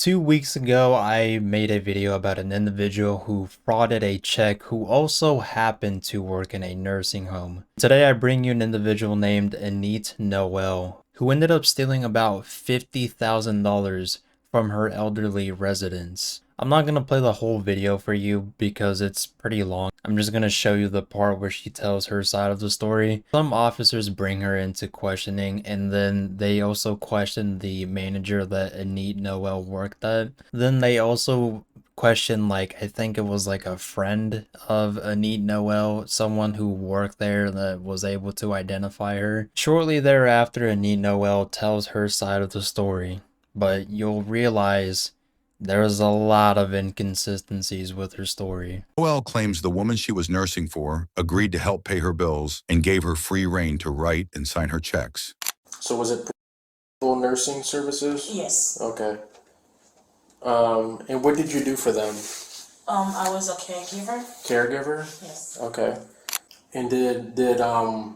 2 weeks ago, I made a video about an individual who frauded a check who also happened to work in a nursing home. Today, I bring you an individual named Anit Noel, who ended up stealing about $50,000 from her elderly residents. I'm not going to play the whole video for you because it's pretty long. I'm just going to show you the part where she tells her side of the story. Some officers bring her into questioning, and then they also question the manager that Anit Noel worked at. Then they also question, like, I think it was like a friend of Anit Noel, someone who worked there that was able to identify her. Shortly thereafter, Anit Noel tells her side of the story, but you'll realize there's a lot of inconsistencies with her story. Noelle claims the woman she was nursing for agreed to help pay her bills and gave her free rein to write and sign her checks. So was it full nursing services? Yes. Okay. And what did you do for them? I was a caregiver. Caregiver? Yes. Okay. And did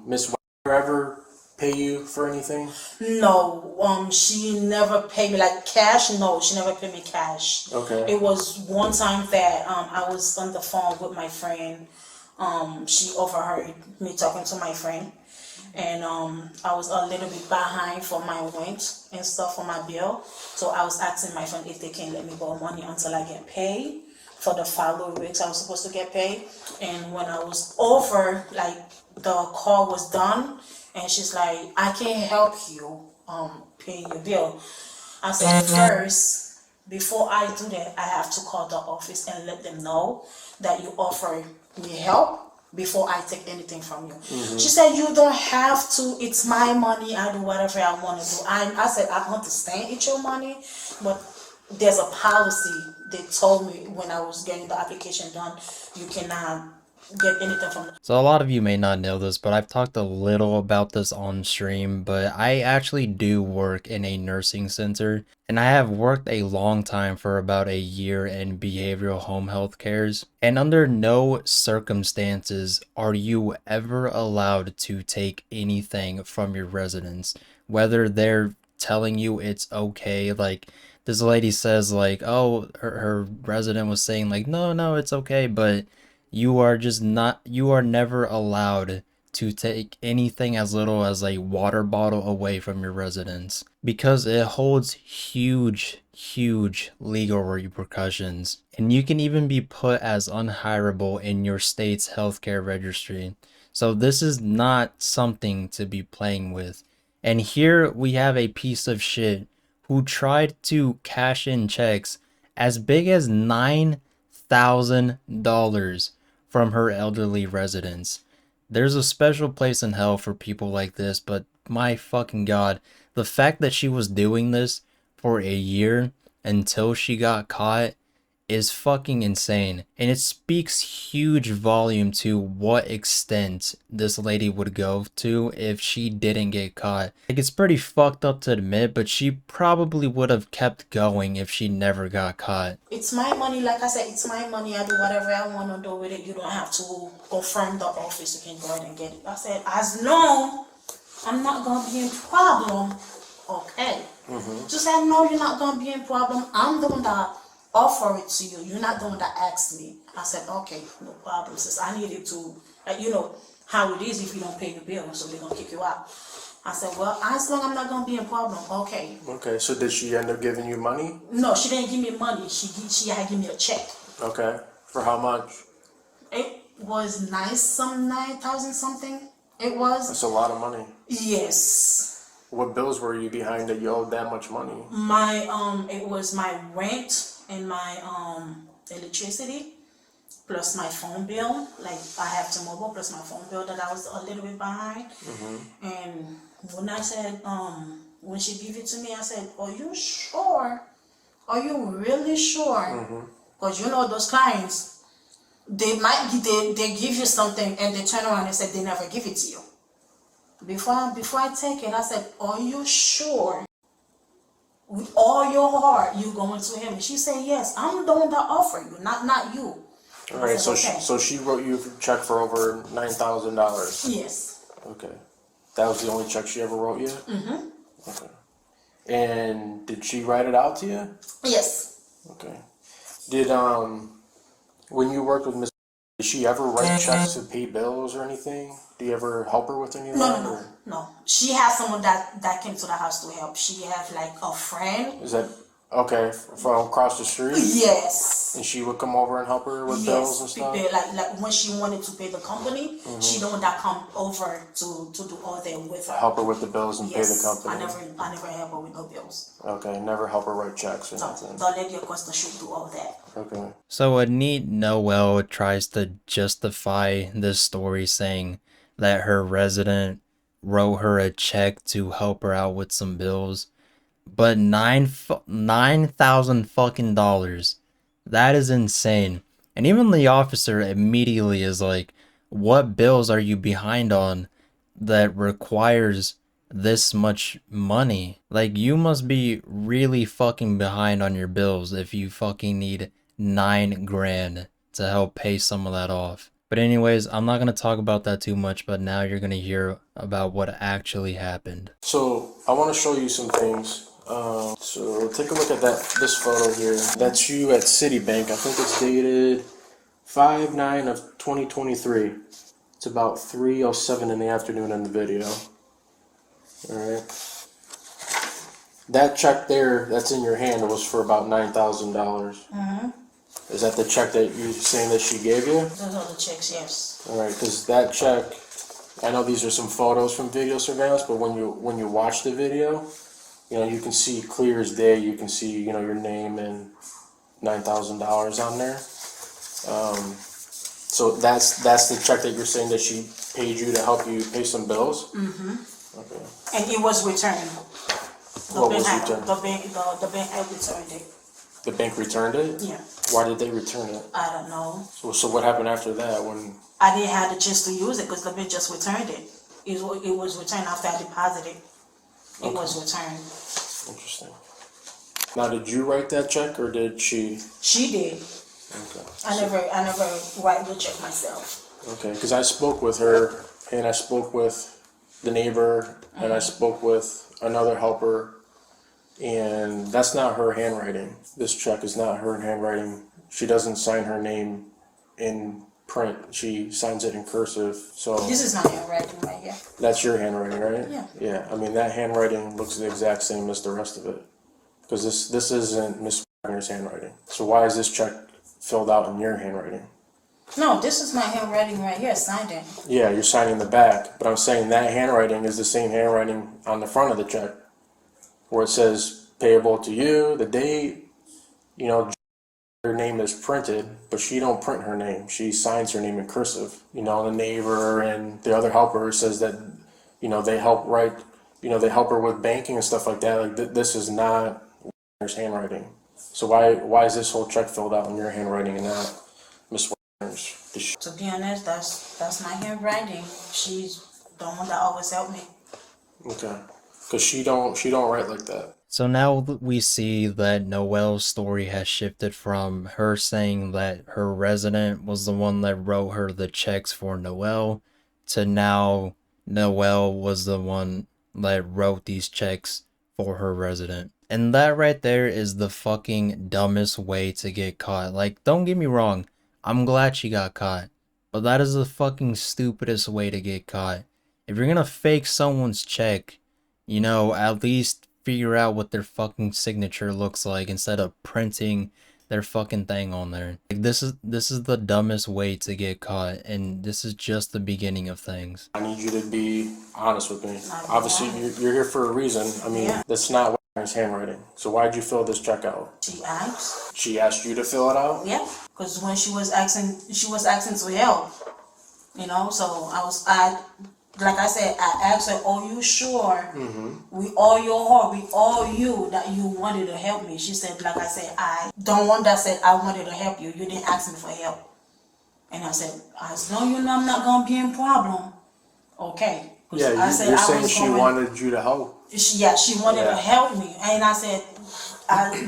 Miss Weber ever pay you for anything? No, she never paid me like cash. No, she never paid me cash. Okay. It was one time that I was on the phone with my friend. She overheard me talking to my friend, and I was a little bit behind for my rent and stuff for my bill. So I was asking my friend if they can let me borrow money until I get paid for the following weeks I was supposed to get paid. And when I was over, like the call was done, and she's like, I can't help you pay your bill. I said, first, before I do that, I have to call the office and let them know that you offer me help before I take anything from you. She said, you don't have to, it's my money, I do whatever I want to do. I said, I understand it's your money, but there's a policy. They told me when I was getting the application done, you cannot get anything from them. So a lot of you may not know this, but I've talked a little about this on stream, but I actually do work in a nursing center, and I have worked a long time for about a year in behavioral home health cares, and under no circumstances are you ever allowed to take anything from your residents, whether they're telling you it's okay. Like this lady says, like, oh, her resident was saying like, no, it's okay, but you are never allowed to take anything as little as a water bottle away from your residence because it holds huge legal repercussions, and you can even be put as unhireable in your state's healthcare registry. So this is not something to be playing with. And here we have a piece of shit who tried to cash in checks as big as $9,000 from her elderly residents. There's a special place in hell for people like this, but my fucking god, the fact that she was doing this for a year until she got caught is fucking insane, and it speaks huge volume to what extent this lady would go to if she didn't get caught. Like, it's pretty fucked up to admit, but she probably would have kept going if she never got caught. It's my money, like I said, it's my money. I do whatever I want to do with it. You don't have to go from the office. You can go ahead and get it. I said, as long I'm not gonna be in problem, okay. She said, no, you're not gonna be in problem. I'm the one that offer it to you. You're not the one that asked me. I said, okay, no problem, sis. I needed to, you know how it is if you don't pay your bill, so they're gonna kick you out. I said, well, as long I'm not gonna be in problem, okay. Okay, so did she end up giving you money? No, she didn't give me money. She had to give me a check. Okay. For how much? It was 9,000 something. It was. That's a lot of money. Yes. What bills were you behind that you owed that much money? It was my rent and my electricity, plus my phone bill. Like I have T-Mobile, plus my phone bill that I was a little bit behind. And when I said, when she gave it to me, I said, are you sure? Are you really sure? Because you know those clients, they give you something and they turn around and say they never give it to you. Before I take it, I said, are you sure? With all your heart, you going to him? And she said, yes, I'm the one that offer you, not you. All right, said, so okay. so she wrote you a check for over $9,000. Yes. Okay. That was the only check she ever wrote you? Okay. And did she write it out to you? Yes. Okay. Did when you worked with Miss, did she ever write checks to pay bills or anything? Do you ever help her with any of No, that? no, no, Or no. She has someone that came to the house to help. She have like a friend. is that okay from across the street? Yes. And she would come over and help her with bills and Yes, stuff? people like when she wanted to pay the company, she the one that come over to do all that with her. Help her with the bills and pay the Yes, company? I never help her with no bills. Okay, never help her write checks or So nothing. the lady across the street do all that. Okay. So Anit Noel tries to justify this story saying that her resident wrote her a check to help her out with some bills, but 9,000 fucking dollars. That is insane. And even the officer immediately is like, "What bills are you behind on that requires this much money? Like, you must be really fucking behind on your bills if you fucking need 9 grand to help pay some of that off." But anyways, I'm not gonna talk about that too much, but now you're gonna hear about what actually happened. So I want to show you some things. So take a look at this photo here. That's you at Citibank. I think it's dated 5/9 of 2023. It's about 3:07 in the afternoon in the video. All right. That check there that's in your hand was for about $9,000. Is that the check that you're saying that she gave you? Those are the checks, yes. All right, because that check, I know these are some photos from video surveillance, but when you watch the video, you can see clear as day. You can see your name and $9,000 on there. So that's the check that you're saying that she paid you to help you pay some bills. Okay. And it was returned. What was returned? The bank had returned it. The bank returned it. Yeah. Why did they return it? I don't know. So what happened after that? When I didn't have the chance to use it because the bank just returned it. It was returned after I deposited. It was returned. interesting. Now, did you write that check or did she? She did. Okay. I never write the check myself. Okay, because I spoke with her and I spoke with the neighbor and I spoke with another helper, and that's not her handwriting. This check is not her handwriting. She doesn't sign her name in print. She signs it in cursive. So This is my handwriting right here. that's your handwriting, right? Yeah. Yeah. I mean, that handwriting looks the exact same as the rest of it. Because this isn't Miss Wagner's handwriting. So why is this check filled out in your handwriting? No, this is my handwriting right here, signed in. Yeah, you're signing the back, but I'm saying that handwriting is the same handwriting on the front of the check, where it says payable to you, the date. Her name is printed, but she don't print her name. She signs her name in cursive. The neighbor and the other helper says that, they help write, they help her with banking and stuff like that. Like this is not Wagner's handwriting. So why is this whole check filled out in your handwriting and not Miss Wagner's? To be honest, that's my handwriting. She's the one that always helped me. Okay, because she don't write like that. So now we see that Noelle's story has shifted from her saying that her resident was the one that wrote her the checks for Noelle to now Noelle was the one that wrote these checks for her resident. And that right there is the fucking dumbest way to get caught. Like, don't get me wrong, I'm glad she got caught, but that is the fucking stupidest way to get caught. If you're gonna fake someone's check, at least figure out what their fucking signature looks like instead of printing their fucking thing on there. Like, this is the dumbest way to get caught, and this is just the beginning of things. I need you to be honest with me. I'll be Obviously, honest. you're here for a reason. I mean, Yeah. that's not Wagner's handwriting. So why'd you fill this check out? She asked. She asked you to fill it out? Yeah, because when she was asking to help. So like I said, I asked her, "Are you sure? We all your heart, we all you that you wanted to help me." She said, "Like I said, I don't want that said I wanted to help you. You didn't ask me for help." And I said, "As long as you know I'm not gonna be in problem, okay." 'Cause Yeah, I said you're I saying was she going- wanted you to help. She wanted Yeah. to help me, and I said,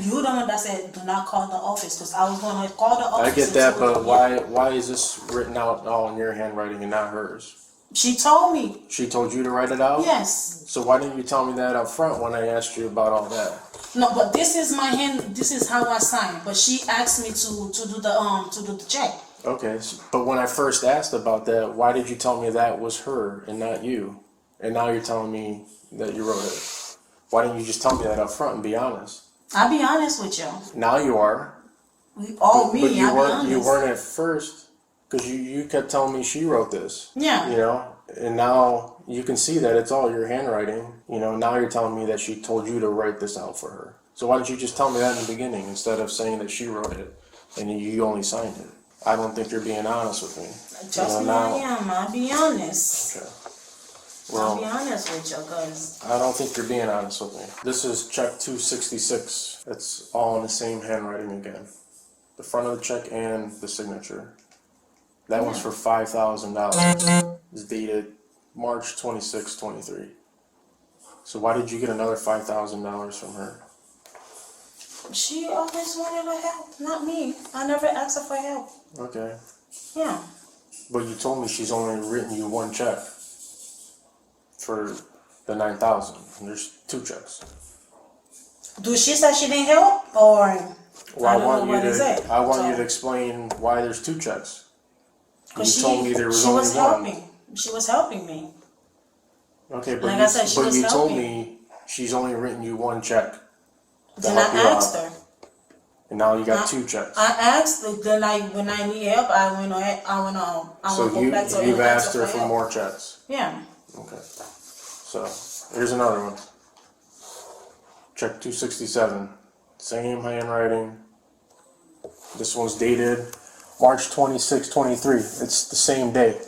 "You the one that said do not call the office, because I was going to call the office." I get and that, tell but them, why is this written out all in your handwriting and not hers? She told me. She told you to write it out? Yes. So why didn't you tell me that up front when I asked you about all that? No, but this is my hand. This is how I sign. But she asked me to do the check. Okay, but when I first asked about that, why did you tell me that was her and not you? And now you're telling me that you wrote it. Why didn't you just tell me that up front and be honest? I'll be honest with you. Now you are. Oh, But me. you I'll be weren't. You honest. weren't at first, because you kept telling me she wrote this. Yeah. You know, and now you can see that it's all your handwriting. You know, now you're telling me that she told you to write this out for her. So why didn't you just tell me that in the beginning instead of saying that she wrote it and you only signed it? I don't think you're being honest with me. Trust me, I am. I'll be honest. Okay. I'll be Well, honest with you, cause I don't think you're being honest with me. This is check 266. It's all in the same handwriting again. The front of the check and the signature. That one's for $5,000. It's dated March 26, 23. So why did you get another $5,000 from her? she always wanted her help, not me. I never asked her for help. Okay. Yeah. But you told me she's only written you one check for the 9,000. And there's two checks. Do she say she didn't help, or Well, I don't know what is it? I want you So- to explain why there's two checks. You Cause told me there was she only was one. helping. She was helping me. Okay, but Like you, I said, she but was you told helping. me she's only written you one check to Then I help you asked out, her. and now you got two checks. I asked her. Then when I need help, I went ahead. I So went go back to her you've and ask asked her for help. more checks. Yeah. Okay. So here's another one. Check 267. Same handwriting. This one's dated March 26, 23. It's the same day.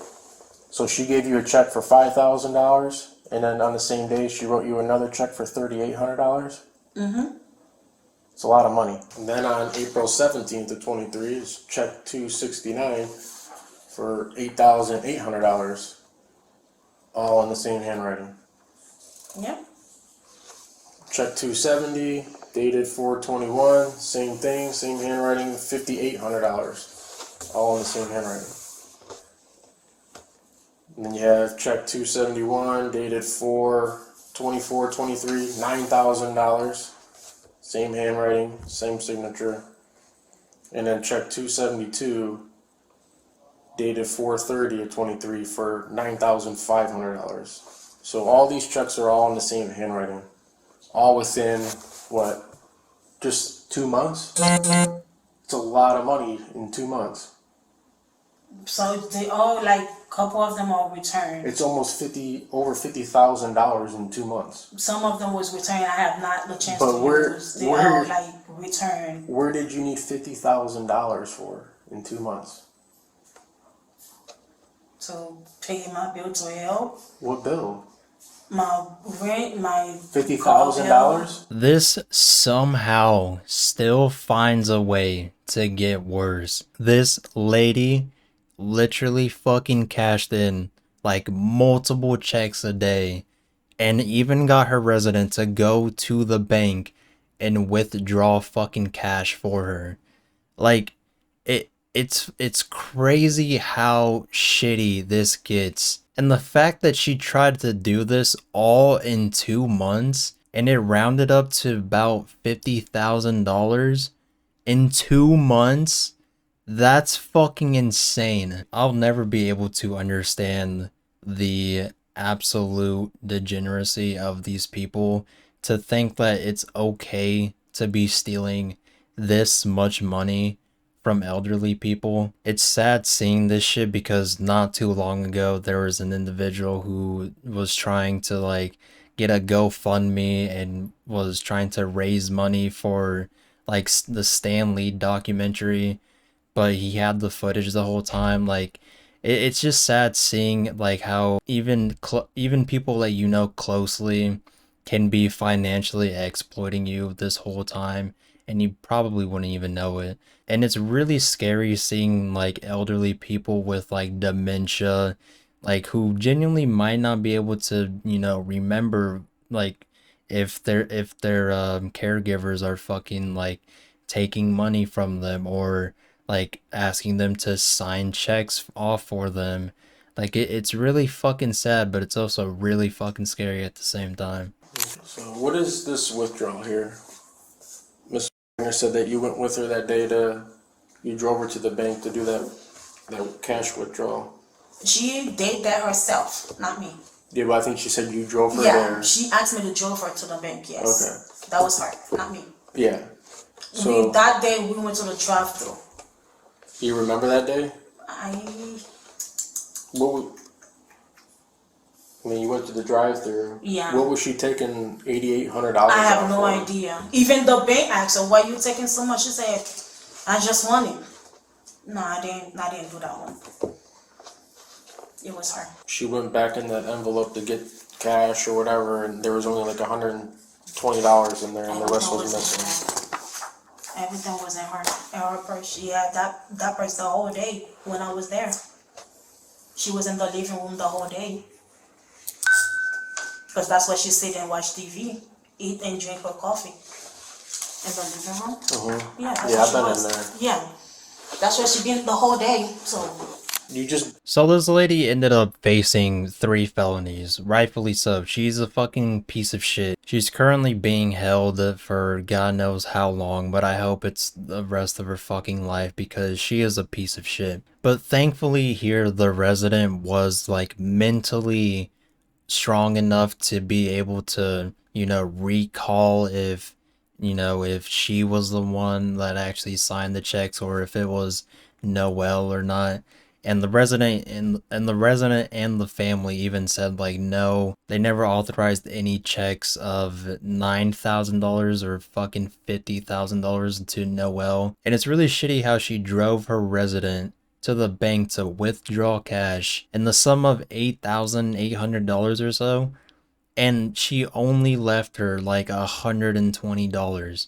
So she gave you a check for $5,000, and then on the same day she wrote you another check for $3,800. It's a lot of money. And then on April 17th of 23 is check 269 for $8,800, all in the same handwriting. Yeah. Check 270, dated 4/21, same thing, same handwriting, $5,800, all in the same handwriting. And then you have check 271, dated 4/24/23, $9,000, same handwriting, same signature. And then check 272, dated 4/30 of 23 for $9,500. So all these checks are all in the same handwriting, all within what, just 2 months? It's a lot of money in 2 months. So they all like couple of them are returned. It's almost over $50,000 in 2 months. Some of them was returned. I have not the chance But to where- use. They where- all like returned. Where did you need $50,000 for in 2 months? To pay my bill to help. What bill? My rent, my $50,000? This somehow still finds a way to get worse. This lady literally fucking cashed in like multiple checks a day and even got her resident to go to the bank and withdraw fucking cash for her. Like it's crazy how shitty this gets. And the fact that she tried to do this all in 2 months and it rounded up to about $50,000 in 2 months, that's fucking insane. I'll never be able to understand the absolute degeneracy of these people to think that it's okay to be stealing this much money from elderly people. It's sad seeing this shit because not too long ago there was an individual who was trying to like get a GoFundMe and was trying to raise money for like the Stan Lee documentary, but he had the footage the whole time. Like it's just sad seeing like how even people that you know closely can be financially exploiting you this whole time and you probably wouldn't even know it. And it's really scary seeing like elderly people with like dementia, like who genuinely might not be able to, remember like if their caregivers are fucking like taking money from them or like asking them to sign checks off for them. Like it's really fucking sad, but it's also really fucking scary at the same time. So what is this withdrawal here? Miss said that you went with her that day to, you drove her to the bank to do that cash withdrawal. She did that herself, not me. Yeah, but I think she said you drove her Yeah, there. she asked me to drove her to the bank. Yes. Okay. That was her, not me. Yeah. So That day we went to the drive-through. you remember that day? I What? When you went to the drive-through. Yeah. What was she taking $8,800? I have no for? idea. Even the bank asked her, "Why you taking so much?" She said, "I just want it." No, I didn't. I didn't do that one. It was her. She went back in that envelope to get cash or whatever, and there was only like $120 in there, and the rest was missing. Everything was in her purse. She had that purse the whole day when I was there. She was in the living room the whole day. Because that's where she sit and watch TV, eat and drink her coffee. In the living room. Mm-hmm. Yeah, that's Yeah, where I've she been was. in there. Yeah. That's where she been the whole day. So You just So this lady ended up facing 3 felonies, rightfully so. She's a fucking piece of shit. She's currently being held for God knows how long, but I hope it's the rest of her fucking life because she is a piece of shit. But thankfully here the resident was like mentally strong enough to be able to, recall if, if she was the one that actually signed the checks or if it was Noel or not. And the resident and the family even said like no, they never authorized any checks of $9,000 or fucking $50,000 to Noel. And it's really shitty how she drove her resident to the bank to withdraw cash in the sum of $8,800 or so, and she only left her like $120.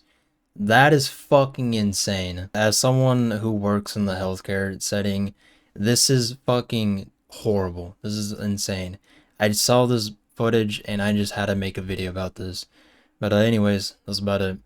That is fucking insane. As someone who works in the healthcare setting, this is fucking horrible. This is insane. I saw this footage and I just had to make a video about this. But anyways, that's about it.